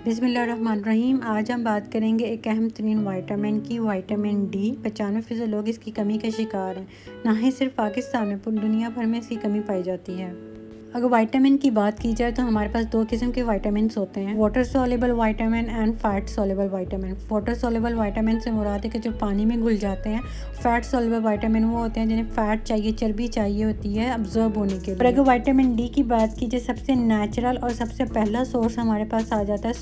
बिस्मिल्लाहिर्रहमानिर्रहीम। आज हम बात करेंगे एक अहम तरीन विटामिन की, विटामिन डी। 95% लोग इसकी कमी का शिकार हैं। ना ही सिर्फ पाकिस्तान में, पूरी दुनिया भर में इसकी कमी पाई जाती है। अगर विटामिन की बात की जाए तो हमारे पास दो किस्म के विटामिन होते हैं, water soluble vitamin and fat soluble vitamin. Water soluble vitamin से मुराद है कि जो पानी में घुल जाते हैं। फैट सोल्यूबल विटामिन वो होते हैं जिन्हें फैट चाहिए, चर्बी चाहिए होती है अब्जॉर्ब होने के लिए। पर अगर विटामिन डी की बात की जाए, सबसे नेचुरल और सबसे पहला सोर्स हमारे पास आ जाता है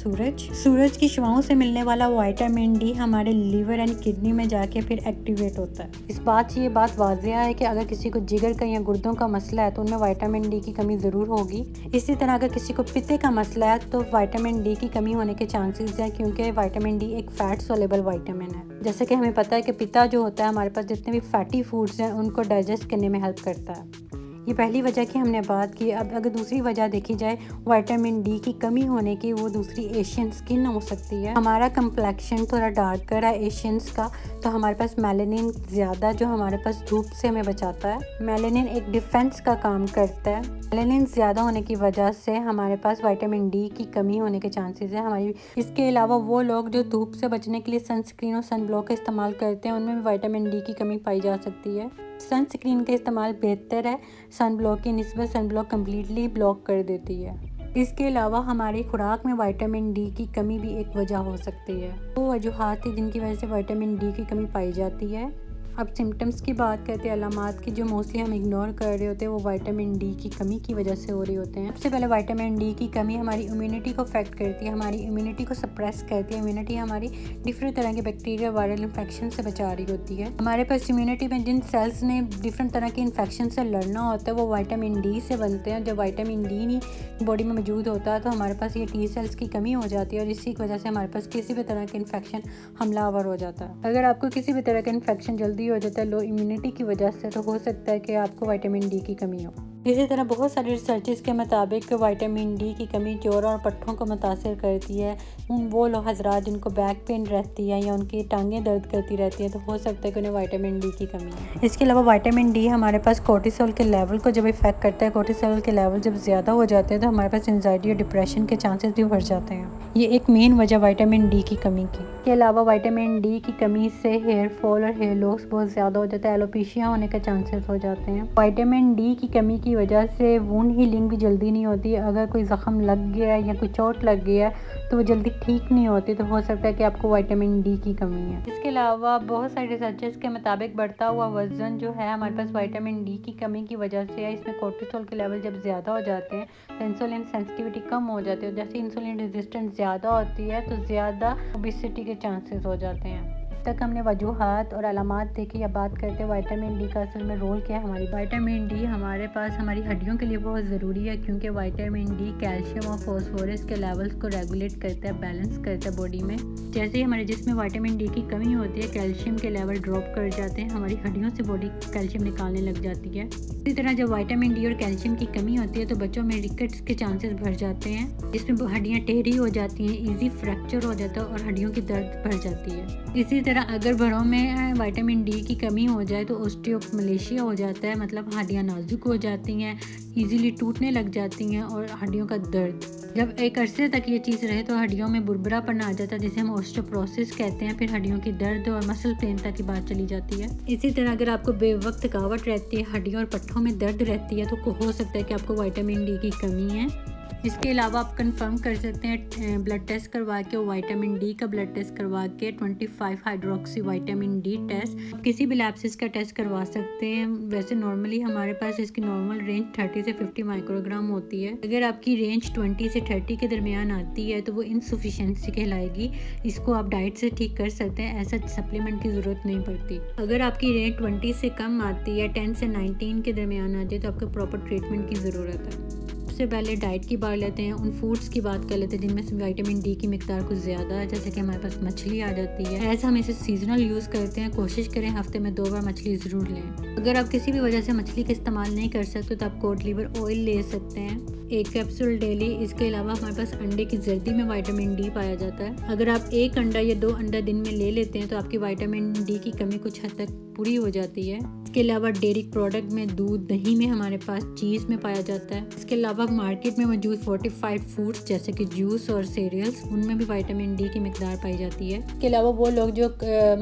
सूरज की शुआओं से मिलने वाला विटामिन डी हमारे लीवर एंड किडनी में जाके फिर एक्टिवेट होता है। इस बात से ये बात वाजिया है कि अगर किसी को जिगर का या गुर्दों का मसला है तो उनमें विटामिन डी की कमी ज़रूर होगी। इसी तरह अगर किसी को पित्ते का मसला है तो विटामिन डी की कमी होने के चांसेस हैं, क्योंकि विटामिन डी एक फैट सोल्यूबल विटामिन है। जैसे कि हमें पता है कि पित्ता जो होता है, हमारे पास जितने भी फैटी फूड्स हैं उनको डाइजेस्ट करने में हेल्प करता है। ये पहली वजह की हमने बात की। अब अगर दूसरी वजह देखी जाए विटामिन डी की कमी होने की, वो दूसरी एशियन स्किन हो सकती है। हमारा कंप्लेक्शन थोड़ा डार्कर है एशियंस का, तो हमारे पास मेलानिन ज़्यादा जो हमारे पास धूप से हमें बचाता है। मेलानिन एक डिफेंस का काम करता है। मेलानिन ज़्यादा होने की वजह से हमारे पास विटामिन डी की कमी होने के चांसेस है हमारी। इसके अलावा वो लोग जो धूप से बचने के लिए सनस्क्रीन और सन ब्लॉक का इस्तेमाल करते हैं, उनमें भी विटामिन डी की कमी पाई जा सकती है। सनस्क्रीन का इस्तेमाल बेहतर है सन ब्लॉक की निस्बत। सन ब्लॉक कम्प्लीटली ब्लॉक कर देती है। इसके अलावा हमारी खुराक में विटामिन डी की कमी भी एक वजह हो सकती है। वो वजूहात थी जिनकी वजह से विटामिन डी की कमी पाई जाती है। अब सिम्टम्स की बात करते हैं, अलामात की, जो मोस्टली हम इग्नोर कर रहे होते हैं, वो विटामिन डी की कमी की वजह से हो रहे होते हैं। सबसे पहले विटामिन डी की कमी हमारी इम्यूनिटी को अफेक्ट करती है, हमारी इम्यूनिटी को सप्रेस करती है। इम्यूनिटी हमारी डिफरेंट तरह के बैक्टीरिया, वायरल इन्फेक्शन से बचा रही होती है। हमारे पास इम्यूनिटी में जिन सेल्स ने डिफरेंट तरह के इन्फेक्शन से लड़ना होता है, वो विटामिन डी से बनते हैं। जब विटामिन डी नहीं बॉडी में मौजूद होता है तो हमारे पास ये टी सेल्स की कमी हो जाती है, और इसी की वजह से हमारे पास किसी भी तरह के इन्फेक्शन हमलावर हो जाता है। अगर आपको किसी भी तरह का इन्फेक्शन जल्दी हो जाता है लो इम्यूनिटी की वजह से, तो हो सकता है कि आपको विटामिन डी की कमी हो। इसी तरह बहुत सारी रिसर्चेस के मुताबिक विटामिन डी की कमी जोड़ों और पट्ठों को मुतासर करती है। वो लोग हजरात जिनको बैक पेन रहती है या उनकी टांगें दर्द करती रहती हैं, तो हो सकता है कि उन्हें विटामिन डी की कमी है। इसके अलावा विटामिन डी हमारे पास कोर्टिसोल के लेवल को जब इफेक्ट करता है, कोर्टिसोल के लेवल जब ज़्यादा हो जाते हैं तो हमारे पास एंजाइटी और डिप्रेशन के चांसेस भी बढ़ जाते हैं। ये एक मेन वजह विटामिन डी की कमी की। इसके अलावा विटामिन डी की कमी से हेयर फॉल और हेयर लॉस बहुत ज़्यादा हो जाता है, एलोपेशिया होने के चांसेस हो जाते हैं। विटामिन डी की कमी की वजह से वुंड हीलिंग भी जल्दी नहीं होती। अगर कोई ज़ख़म लग गया है या कोई चोट लग गया है तो वो जल्दी ठीक नहीं होती, तो हो सकता है कि आपको विटामिन डी की कमी है। इसके अलावा बहुत सारे रिसर्चेस के मुताबिक बढ़ता हुआ वज़न जो है हमारे पास विटामिन डी की कमी की वजह से है। इसमें कोर्टिसोल के लेवल जब ज़्यादा हो जाते हैं तो इंसुलिन सेंसिटिविटी कम हो जाती है। जैसे इंसुलिन रेजिस्टेंस ज़्यादा होती है तो ज़्यादा ओबेसिटी के चांसेस हो जाते हैं। तक हमने वजूहात और अलामात देखी। अब बात करते हैं विटामिन डी का असल में रोल क्या है हमारी। विटामिन डी हमारे पास हमारी हड्डियों के लिए बहुत ज़रूरी है, क्योंकि विटामिन डी कैल्शियम और फॉस्फोरस के लेवल्स को रेगुलेट करता है, बैलेंस करता है बॉडी में। जैसे ही हमारे जिस्म में विटामिन डी की कमी होती है, कैल्शियम के लेवल ड्रॉप कर जाते हैं, हमारी हड्डियों से बॉडी कैल्शियम निकालने लग जाती है। इसी तरह जब विटामिन डी और कैल्शियम की कमी होती है तो बच्चों में रिकेट्स के चांसेस बढ़ जाते हैं, जिसमें हड्डियाँ टेढ़ी हो जाती हैं, ईजी फ्रैक्चर हो जाता है और हड्डियों की दर्द बढ़ जाती है। इसी तरह अगर बड़ों में विटामिन डी की कमी हो जाए तो ऑस्टियोमलेशिया हो जाता है, मतलब हड्डियाँ नाजुक हो जाती हैं, इजीली टूटने लग जाती हैं, और हड्डियों का दर्द। जब एक अरसे तक ये चीज़ रहे तो हड्डियों में बुरबुरापन आ जाता है, जिसे हम ऑस्टियोपोरोसिस कहते हैं। फिर हड्डियों की दर्द और मसल पेन तक की बात चली जाती है। इसी तरह अगर आपको बेवक्त थकावट रहती है, हड्डियों और पट्ठों में दर्द रहती है, तो हो सकता है कि आपको विटामिन डी की कमी है। इसके अलावा आप कंफर्म कर सकते हैं ब्लड टेस्ट करवा के, विटामिन डी का ब्लड टेस्ट करवा के 25 हाइड्रोक्सी विटामिन डी टेस्ट किसी भी लैब से इसका टेस्ट करवा सकते हैं। वैसे नॉर्मली हमारे पास इसकी नॉर्मल रेंज 30 से 50 माइक्रोग्राम होती है। अगर आपकी रेंज 20 से 30 के दरमियान आती है तो वो इनसफिशिएंसी कहलाएगी। इसको आप डाइट से ठीक कर सकते हैं, ऐसा सप्लीमेंट की ज़रूरत नहीं पड़ती। अगर आपकी रेंज 20 से कम आती है, 10 से 19 के दरमियान आ जाए, तो आपको प्रॉपर ट्रीटमेंट की ज़रूरत है। सबसे पहले डाइट की बात लेते हैं, उन फूड्स की बात कर लेते हैं जिनमें से विटामिन डी की मिकदार कुछ ज़्यादा है। जैसे कि हमारे पास मछली आ जाती है। ऐसा हम इसे सीजनल यूज़ करते हैं, कोशिश करें हफ्ते में 2 बार मछली ज़रूर लें। अगर आप किसी भी वजह से मछली का इस्तेमाल नहीं कर सकते तो आप कोड लीवर ऑयल ले सकते हैं, 1 कैप्सूल डेली। इसके अलावा हमारे पास अंडे की जर्दी में विटामिन डी पाया जाता है। अगर आप 1 अंडा या 2 अंडा दिन में ले लेते हैं तो आपकी विटामिन डी की कमी कुछ हद तक पूरी हो जाती है। इसके अलावा डेयरी प्रोडक्ट में दूध, दही में हमारे पास चीज़ में पाया जाता है। इसके अलावा मार्केट में मौजूद फोर्टिफाइड फूड्स जैसे कि जूस और सीरियल्स, उनमें भी विटामिन डी की मिकदार पाई जाती है। इसके अलावा वो लोग जो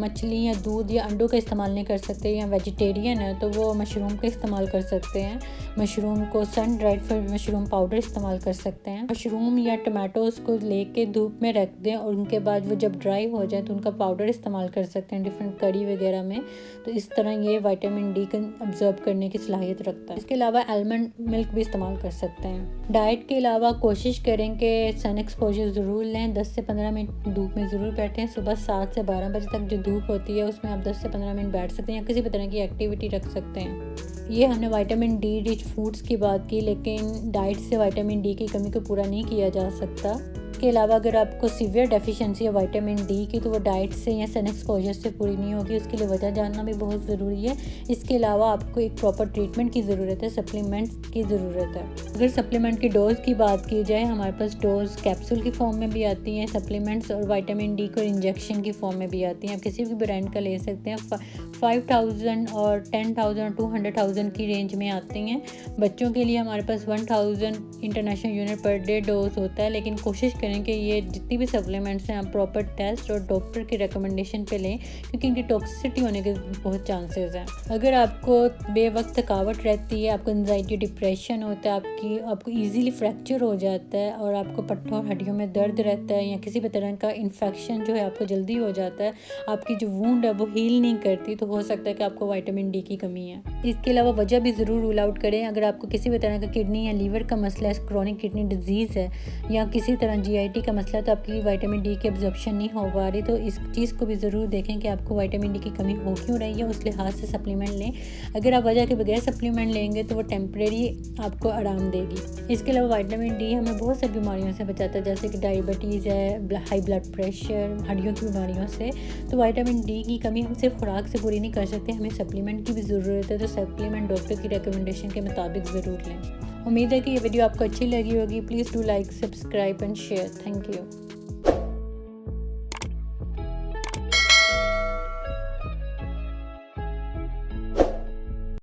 मछली या दूध या अंडों का इस्तेमाल नहीं कर सकते या वेजिटेरियन है तो वो मशरूम का इस्तेमाल कर सकते हैं। मशरूम को सन ड्राइड मशरूम पाउडर इस्तेमाल कर सकते हैं। मशरूम या टमाटोज़ को लेके धूप में रख दें और उनके बाद वो जब ड्राई हो जाए तो उनका पाउडर इस्तेमाल कर सकते हैं डिफरेंट करी वगैरह में। तो इस तरह ये विटामिन डी को अब्जॉर्ब करने की सलाहियत रखता है। इसके अलावा आलमंड मिल्क भी इस्तेमाल कर सकते हैं। डाइट के अलावा कोशिश करें कि सन एक्सपोजर ज़रूर लें, 10 से 15 मिनट धूप में ज़रूर बैठें। सुबह 7 से 12 बजे तक जो धूप होती है उसमें आप 10 से 15 मिनट बैठ सकते हैं या किसी भी तरह की एक्टिविटी रख सकते हैं। ये हमने विटामिन डी रिच फूड्स की बात की, लेकिन डाइट से विटामिन डी की कमी को पूरा नहीं किया जा सकता। इसके अलावा अगर आपको सीवियर डेफिशिएंसी है विटामिन डी की तो वो डाइट से या सन एक्सपोजर से पूरी नहीं होगी। उसके लिए वजह जानना भी बहुत ज़रूरी है। इसके अलावा आपको एक प्रॉपर ट्रीटमेंट की ज़रूरत है, सप्लीमेंट्स की ज़रूरत है। अगर सप्लीमेंट की डोज़ की बात की जाए, हमारे पास डोज़ कैप्सूल की फॉर्म में भी आती हैं सप्लीमेंट्स, और विटामिन डी को इंजेक्शन की फॉर्म में भी आती हैं। आप किसी भी ब्रांड का ले सकते हैं। 5000 और 10,000 और 200,000 की रेंज में आती हैं। बच्चों के लिए हमारे पास 1000 international unit per day dose होता है, लेकिन कोशिश करें कि ये जितनी भी सप्लीमेंट्स हैं आप प्रॉपर टेस्ट और डॉक्टर की रिकमेंडेशन पे लें, क्योंकि इनकी टॉक्सिसिटी होने के बहुत चांसेस हैं। अगर आपको बेवक्त थकावट रहती है, आपको एंजाइटी डिप्रेशन होता है, आपको ईजीली फ्रैक्चर हो जाता है और आपको पट्टों और हड्डियों में दर्द रहता है या किसी भी तरह का इन्फेक्शन जो है आपको जल्दी हो जाता है, आपकी जो वूंड है वो हील नहीं करती, तो हो सकता है कि आपको विटामिन डी की कमी है। इसके अलावा वजह भी ज़रूर रूल आउट करें। अगर आपको किसी भी तरह का किडनी या लीवर का मसला है, क्रोनिक किडनी डिजीज़ है या किसी तरह GIT का मसला है, तो आपकी विटामिन डी की एब्जॉर्प्शन नहीं हो पा रही, तो इस चीज़ को भी ज़रूर देखें कि आपको विटामिन डी की कमी हो क्यों रही है, उस लिहाज से सप्लीमेंट लें। अगर आप वजह के बगैर सप्लीमेंट लेंगे तो वो टेम्परेरी आपको आराम देगी। इसके अलावा विटामिन डी हमें बहुत सारी बीमारियों से बचाता है, जैसे कि डायबिटीज़ है, हाई ब्लड प्रेशर, हड्डियों की बीमारियों से। तो विटामिन डी की कमी हम सिर्फ खुराक से पूरी नहीं कर सकते, हमें सप्लीमेंट की भी ज़रूरत है। तो सप्लीमेंट डॉक्टर की रिकमेंडेशन के मुताबिक ज़रूर लें। उम्मीद है कि ये वीडियो आपको अच्छी लगी होगी। Please do like, subscribe and share. Thank you.